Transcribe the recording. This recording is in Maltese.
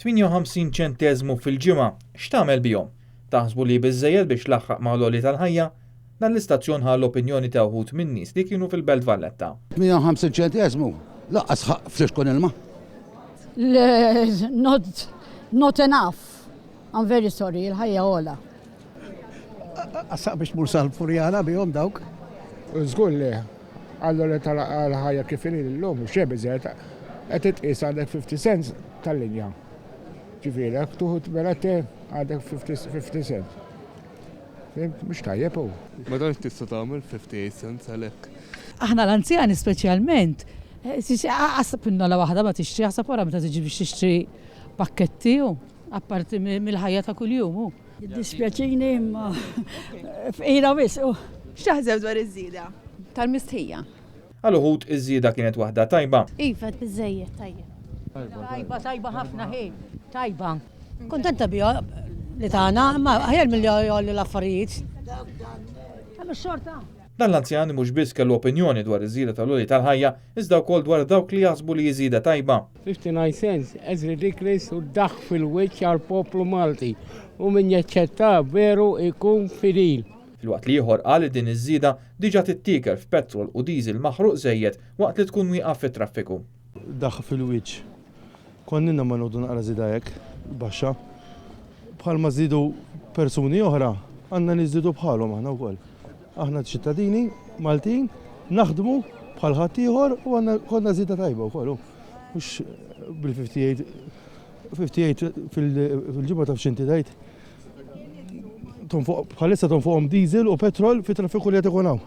58 ċenteżmu fil-ġimgħa x'tagħmel bihom? Taħsbu li biżżejjed biex laħħaq ma' l-għoli tal-ħajja? Dan l-istazzjon ħall opinjoni ta' wħud min nies li kienu fil-Belt Valletta. 58 ċenteżmu laqqas fliex kun ilma. Not enough. I'm very sorry, il-ħajja għola. Għassaq biex mursal furjana bihom dawk. Żgur li għallu li tal-ħajja kif il-lum, xebiżet, qed itqis għandek 50 cents tal-linja. Ġifieri tuħu belette għandek 50 cents. Mhux tajjeb hu. Ma tantx tista' tagħmel 58 cents għalhekk. Aħna l-anzjani speċjalment, għasab innola waħda ma tixtri, għasab wara meta tiġi biex tixtri pakketti hu, apparti mill-ħajja ta' kuljum hu. Dispjaċini imma f'qira wisq. X'taħseb dwar iż-żieda tal-mistħija? Għal uħud iż-żieda kienet waħda tajba. Iva biżejjed tajjeb. Tajba ħafna ħin, tajba. Kontenta biha li tagħna, ma ħajja mill-li l-affarijiet. Għallu xorta. Dan l-anzjan mhux biss kellu opinjoni dwar iż-żieda tal-għoli tal-ħajja, iżda wkoll dwar dawk li jaħsbu li jiżida tajba. 59 cents as ridiculous u daħ fil-wiċċ għall-poplu Malti u min jaċċetta veru ikun fidil. Fil-waqt li ieħor qal li din iż-żieda diġà tittiker f'petrol u diesel maħruq żejjed waqt li tkun wieqaf fit-traffiku. Daħ fil-wiċċ. Konnina ma nodu naqra żieda hekk baxxa. Bħalma żidu persuni oħra, għandna niżidu bħalhom aħna wkoll. Aħna ċittadini Maltin naħdmu bħal ħadd ieħor u konna żieda tajba wkoll. Mhux bil-58 fil-ġimgħa ta' f'xinti dajt. Bħalissa tonfuqhom diesel u petrol fit-traffiku li qed ikun hawn.